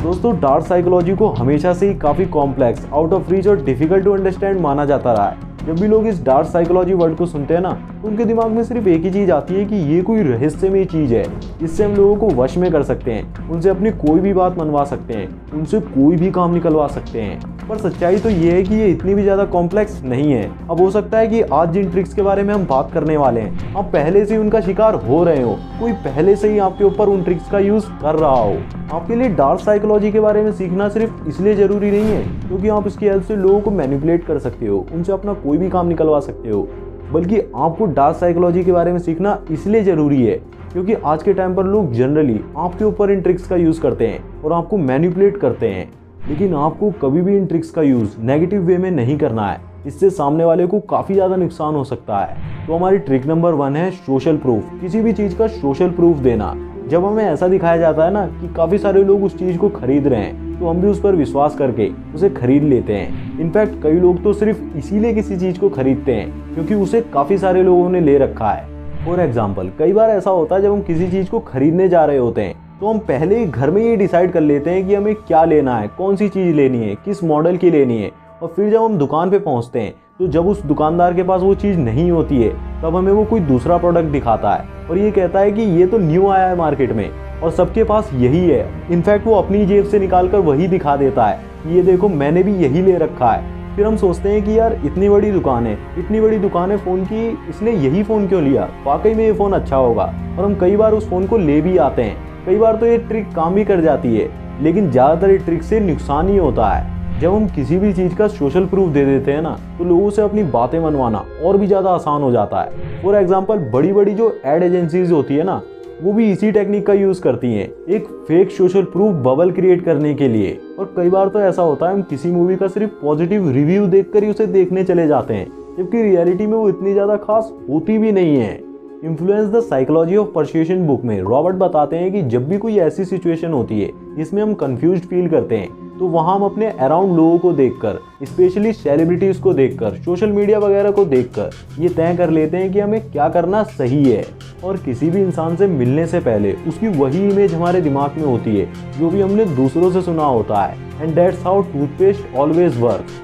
दोस्तों dark psychology को हमेशा से ही काफ़ी कॉम्प्लेक्स, आउट ऑफ रीच और डिफिकल्ट टू अंडरस्टैंड माना जाता रहा है। जब भी लोग इस डार्क साइकोलॉजी वर्ड को सुनते हैं ना, तो उनके दिमाग में सिर्फ एक ही चीज़ आती है कि ये कोई रहस्यमय चीज़ है, इससे हम लोगों को वश में कर सकते हैं, उनसे अपनी कोई भी बात मनवा सकते हैं, उनसे कोई भी काम निकलवा सकते हैं। पर सच्चाई तो ये है कि ये इतनी भी ज़्यादा कॉम्प्लेक्स नहीं है। अब हो सकता है कि आज जिन ट्रिक्स के बारे में हम बात करने वाले हैं, आप पहले से ही उनका शिकार हो रहे हो, कोई पहले से ही आपके ऊपर उन ट्रिक्स का यूज़ कर रहा हो। आपके लिए डार्क साइकोलॉजी के बारे में सीखना सिर्फ इसलिए ज़रूरी नहीं है क्योंकि आप इसकी हेल्प से लोगों को मैनिपुलेट कर सकते हो, उनसे अपना कोई भी काम निकलवा सकते हो, बल्कि आपको डार्क साइकोलॉजी के बारे में सीखना इसलिए ज़रूरी है क्योंकि आज के टाइम पर लोग जनरली आपके ऊपर इन ट्रिक्स का यूज़ करते हैं और आपको मैनिपुलेट करते हैं। लेकिन आपको कभी भी इन ट्रिक्स का यूज़ नेगेटिव वे में नहीं करना है, इससे सामने वाले को काफ़ी ज़्यादा नुकसान हो सकता है। तो हमारी ट्रिक नंबर 1 है सोशल प्रूफ। किसी भी चीज़ का सोशल प्रूफ देना। जब हमें ऐसा दिखाया जाता है ना कि काफ़ी सारे लोग उस चीज़ को खरीद रहे हैं, तो हम भी उस पर विश्वास करके उसे खरीद लेते हैं। इनफैक्ट कई लोग तो सिर्फ इसीलिए किसी चीज़ को खरीदते हैं क्योंकि उसे काफ़ी सारे लोगों ने ले रखा है। फॉर एग्जाम्पल, कई बार ऐसा होता है जब हम किसी चीज़ को खरीदने जा रहे होते हैं तो हम पहले ही घर में ये डिसाइड कर लेते हैं कि हमें क्या लेना है, कौन सी चीज़ लेनी है, किस मॉडल की लेनी है। और फिर जब हम दुकान पे पहुंचते हैं तो जब उस दुकानदार के पास वो चीज़ नहीं होती है, तब हमें वो कोई दूसरा प्रोडक्ट दिखाता है और ये कहता है कि ये तो न्यू आया है मार्केट में और सबके पास यही है। इनफैक्ट वो अपनी जेब से निकाल कर वही दिखा देता है, ये देखो मैंने भी यही ले रखा है। फिर हम सोचते हैं कि यार इतनी बड़ी दुकान है फ़ोन की, इसने यही फ़ोन क्यों लिया, वाकई में ये फ़ोन अच्छा होगा। और हम कई बार उस फ़ोन को ले भी आते हैं। कई बार तो ये ट्रिक काम भी कर जाती है, लेकिन ज़्यादातर ये ट्रिक से नुकसान ही होता है। जब हम किसी भी चीज़ का सोशल प्रूफ दे देते हैं ना, तो लोगों से अपनी बातें मनवाना और भी ज़्यादा आसान हो जाता है। फॉर एग्जाम्पल, बड़ी बड़ी जो एड एजेंसीज होती है ना, वो भी इसी टेक्निक का यूज़ करती हैं, एक fake social proof bubble create करने के लिए। और कई बार तो ऐसा होता है हम किसी मूवी का सिर्फ पॉजिटिव रिव्यू देखकर ही उसे देखने चले जाते हैं, जबकि रियलिटी में वो इतनी ज़्यादा खास होती भी नहीं है। Influence the psychology of persuasion book में रॉबर्ट बताते हैं कि जब भी कोई ऐसी सिचुएशन होती है जिसमें हम कंफ्यूज्ड फील करते हैं, तो वहाँ हम अपने अराउंड लोगों को देखकर, स्पेशली सेलिब्रिटीज़ को देखकर, सोशल मीडिया वगैरह को देखकर ये तय कर लेते हैं कि हमें क्या करना सही है। और किसी भी इंसान से मिलने से पहले उसकी वही इमेज हमारे दिमाग में होती है जो भी हमने दूसरों से सुना होता है। And that's how toothpaste always works.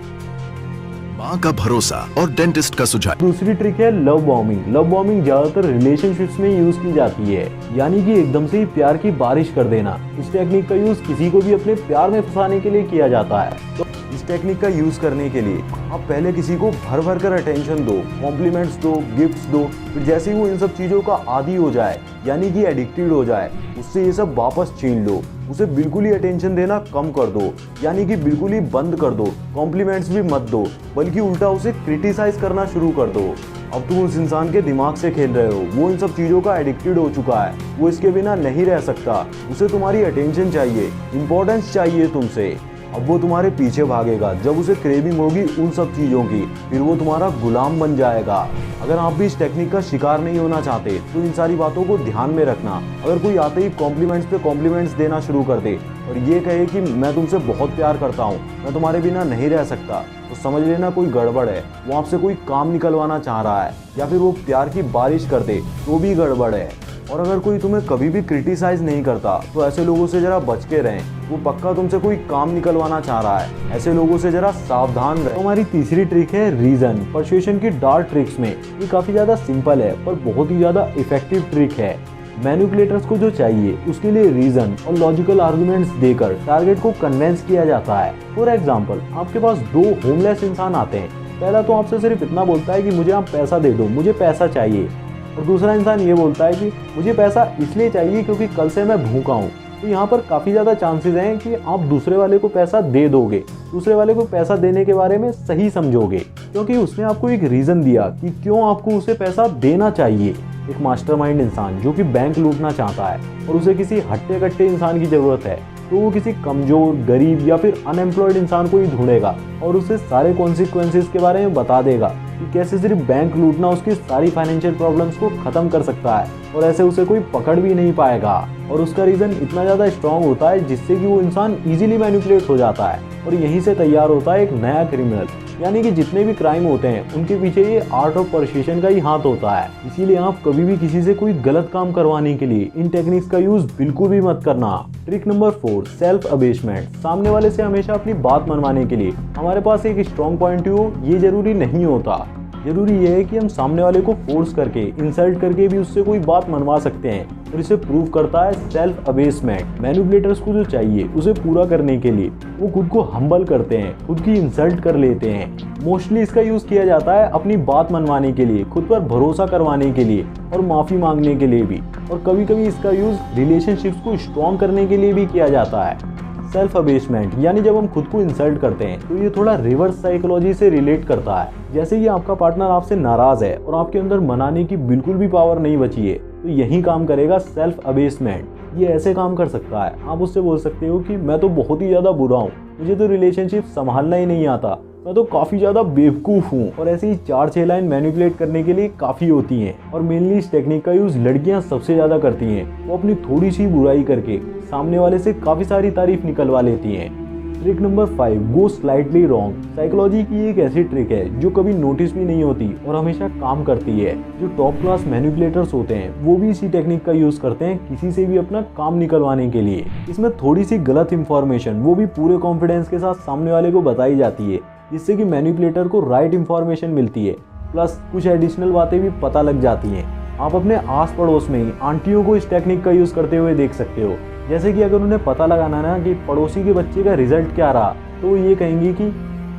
माँ का भरोसा और डेंटिस्ट का सुझाव। दूसरी ट्रिक है लव बॉम्बिंग। लव बॉम्बिंग ज्यादातर रिलेशनशिप्स में यूज की जाती है, यानी कि एकदम से ही प्यार की बारिश कर देना। इस टेक्निक का यूज किसी को भी अपने प्यार में फंसाने के लिए किया जाता है। तो इस टेक्निक का यूज करने के लिए आप पहले किसी को भर भर कर अटेंशन दो, कॉम्प्लीमेंट्स दो, गिफ्ट्स दो। फिर जैसे ही वो इन सब चीज़ों का आदी हो जाए, यानी कि एडिक्टेड हो जाए, उससे ये सब वापस छीन लो। उसे बिल्कुल ही अटेंशन देना कम कर दो, यानी कि बिल्कुल ही बंद कर दो। कॉम्प्लीमेंट्स भी मत दो, बल्कि उल्टा उसे क्रिटिसाइज करना शुरू कर दो। अब तुम उस इंसान के दिमाग से खेल रहे हो, वो इन सब चीज़ों का एडिक्टेड हो चुका है, वो इसके बिना नहीं रह सकता। उसे तुम्हारी अटेंशन चाहिए, इंपॉर्टेंस चाहिए तुमसे। अब वो तुम्हारे पीछे भागेगा जब उसे क्रेविंग होगी उन सब चीज़ों की, फिर वो तुम्हारा गुलाम बन जाएगा। अगर आप भी इस टेक्निक का शिकार नहीं होना चाहते तो इन सारी बातों को ध्यान में रखना। अगर कोई आते ही कॉम्प्लीमेंट्स पे कॉम्प्लीमेंट्स देना शुरू कर दे और ये कहे कि मैं तुमसे बहुत प्यार करता हूँ, मैं तुम्हारे बिना नहीं रह सकता, तो समझ लेना कोई गड़बड़ है। वो आपसे कोई काम निकलवाना चाह रहा है, या फिर वो प्यार की बारिश कर दे तो भी गड़बड़ है। और अगर कोई तुम्हें कभी भी क्रिटिसाइज नहीं करता तो ऐसे लोगों से जरा बच के रहें, वो पक्का तुमसे कोई काम निकलवाना चाह रहा है। ऐसे लोगों से जरा सावधान रहें। तो हमारी तीसरी ट्रिक है रीजन। परसुएशन की डार्क ट्रिक्स में ये काफ़ी ज़्यादा सिंपल है पर बहुत ही ज़्यादा इफेक्टिव ट्रिक है। मैनिपुलेटर्स को जो चाहिए उसके लिए रीजन और लॉजिकल आर्गुमेंट्स देकर टारगेट को कन्वेंस किया जाता है। फॉर एग्जाम्पल, आपके पास 2 होमलेस इंसान आते हैं। पहला तो आपसे सिर्फ इतना बोलता है कि मुझे आप पैसा दे दो, मुझे पैसा चाहिए। और दूसरा इंसान ये बोलता है कि मुझे पैसा इसलिए चाहिए क्योंकि कल से मैं भूखा हूँ। तो यहाँ पर काफ़ी ज़्यादा चांसेस हैं कि आप दूसरे वाले को पैसा दे दोगे, दूसरे वाले को पैसा देने के बारे में सही समझोगे, क्योंकि उसने आपको एक रीज़न दिया कि क्यों आपको उसे पैसा देना चाहिए। एक मास्टरमाइंड इंसान जो कि बैंक लूटना चाहता है और उसे किसी हट्टे कट्टे इंसान की ज़रूरत है, तो वो किसी कमज़ोर, गरीब या फिर अनएम्प्लॉयड इंसान को ही ढूंढेगा और उसे सारे कॉन्सिक्वेंसेस के बारे में बता देगा कि कैसे सिर्फ बैंक लूटना उसकी सारी फाइनेंशियल प्रॉब्लम्स को ख़त्म कर सकता है और ऐसे उसे कोई पकड़ भी नहीं पाएगा। और उसका रीज़न इतना ज़्यादा स्ट्रॉन्ग होता है जिससे कि वो इंसान इजीली मैनिपुलेट हो जाता है और यहीं से तैयार होता है एक नया क्रिमिनल। यानी कि जितने भी क्राइम होते हैं उनके पीछे ये आर्ट ऑफ परsuasion का ही हाथ होता है। इसीलिए आप कभी भी किसी से कोई गलत काम करवाने के लिए इन टेक्निक्स का यूज बिल्कुल भी मत करना। Trick number 4, self abasement. सामने वाले से हमेशा अपनी बात मनवाने के लिए हमारे पास एक स्ट्रॉन्ग पॉइंट हो ये जरूरी नहीं होता। जरूरी यह है कि हम सामने वाले को फोर्स करके, इंसल्ट करके भी उससे कोई बात मनवा सकते हैं और इसे प्रूव करता है सेल्फ अबेसमेंट। मैनिपुलेटर्स को जो चाहिए उसे पूरा करने के लिए वो खुद को हम्बल करते हैं, खुद की इंसल्ट कर लेते हैं। मोस्टली इसका यूज किया जाता है अपनी बात मनवाने के लिए, खुद पर भरोसा करवाने के लिए और माफी मांगने के लिए भी, और कभी कभी इसका यूज रिलेशनशिप्स को स्ट्रॉन्ग करने के लिए भी किया जाता है। सेल्फ अबेसमेंट यानी जब हम खुद को इंसल्ट करते हैं तो ये थोड़ा रिवर्स साइकोलॉजी से रिलेट करता है। जैसे कि आपका पार्टनर आपसे नाराज है और आपके अंदर मनाने की बिल्कुल भी पावर नहीं बची है, तो यही काम करेगा सेल्फ अबेसमेंट। ये ऐसे काम कर सकता है, आप उससे बोल सकते हो कि मैं तो बहुत ही ज़्यादा बुरा हूँ, मुझे तो रिलेशनशिप संभालना ही नहीं आता, मैं तो काफ़ी ज़्यादा बेवकूफ़ हूँ। और ऐसे ही 4-6 लाइन मैनिपुलेट करने के लिए काफ़ी होती हैं और मेनली इस टेक्निक का यूज़ लड़कियाँ सबसे ज़्यादा करती हैं। वो अपनी थोड़ी सी बुराई करके सामने वाले से काफ़ी सारी तारीफ निकलवा लेती हैं। ट्रिक नंबर 5, गो स्लाइटली रॉन्ग। साइकोलॉजी की एक ऐसी ट्रिक है जो कभी नोटिस भी नहीं होती और हमेशा काम करती है। जो टॉप क्लास मैनिपुलेटर्स होते हैं वो भी इसी टेक्निक का यूज़ करते हैं किसी से भी अपना काम निकलवाने के लिए। इसमें थोड़ी सी गलत इंफॉर्मेशन वो भी पूरे कॉन्फिडेंस के साथ सामने वाले को बताई जाती है, जिससे कि मैनिपुलेटर को राइट इंफॉर्मेशन मिलती है, प्लस कुछ एडिशनल बातें भी पता लग जाती हैं। आप अपने आस पड़ोस में ही आंटियों को इस टेक्निक का यूज़ करते हुए देख सकते हो। जैसे कि अगर उन्हें पता लगाना ना कि पड़ोसी के बच्चे का रिजल्ट क्या रहा, तो वो ये कहेंगी कि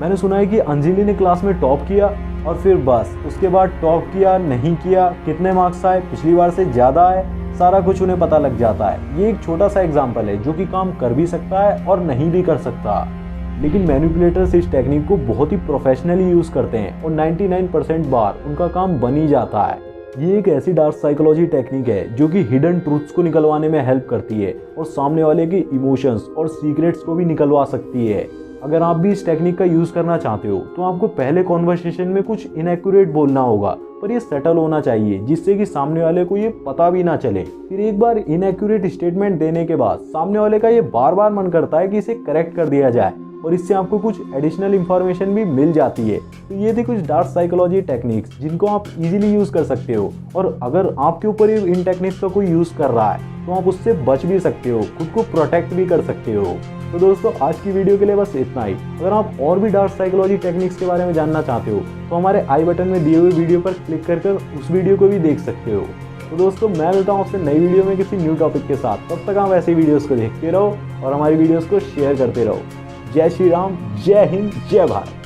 मैंने सुना है कि अंजलि ने क्लास में टॉप किया, और फिर बस उसके बाद टॉप किया नहीं किया, कितने मार्क्स आए, पिछली बार से ज़्यादा आए, सारा कुछ उन्हें पता लग जाता है। ये एक छोटा सा एग्जाम्पल है जो कि काम कर भी सकता है और नहीं भी कर सकता, लेकिन मैनिपुलेटर्स इस टेक्निक को बहुत ही प्रोफेशनली यूज़ करते हैं और 99% बार उनका काम बन ही जाता है। ये एक ऐसी डार्क साइकोलॉजी टेक्निक है जो कि हिडन ट्रूथ्स को निकलवाने में हेल्प करती है और सामने वाले के इमोशंस और सीक्रेट्स को भी निकलवा सकती है। अगर आप भी इस टेक्निक का यूज़ करना चाहते हो तो आपको पहले कॉन्वर्सेशन में कुछ इनएक्यूरेट बोलना होगा, पर ये सेटल होना चाहिए जिससे कि सामने वाले को ये पता भी ना चले। फिर एक बार इनएक्यूरेट स्टेटमेंट देने के बाद सामने वाले का ये बार बार मन करता है कि इसे करेक्ट कर दिया जाए और इससे आपको कुछ एडिशनल इंफॉर्मेशन भी मिल जाती है। तो ये थी कुछ डार्क साइकोलॉजी टेक्निक्स जिनको आप इजीली यूज़ कर सकते हो, और अगर आपके ऊपर इन टेक्निक्स का कोई यूज़ कर रहा है तो आप उससे बच भी सकते हो, खुद को प्रोटेक्ट भी कर सकते हो। तो दोस्तों आज की वीडियो के लिए बस इतना ही। अगर आप और भी डार्क साइकोलॉजी टेक्निक्स के बारे में जानना चाहते हो तो हमारे आई बटन में दिए हुए वीडियो पर क्लिक कर उस वीडियो को भी देख सकते हो। तो दोस्तों मैं मिलता हूँ आपसे नई वीडियो में किसी न्यू टॉपिक के साथ। तब तक आप ऐसी वीडियोस को देखते रहो और हमारी वीडियोस को शेयर करते रहो। जय श्री राम, जय हिंद, जय भारत।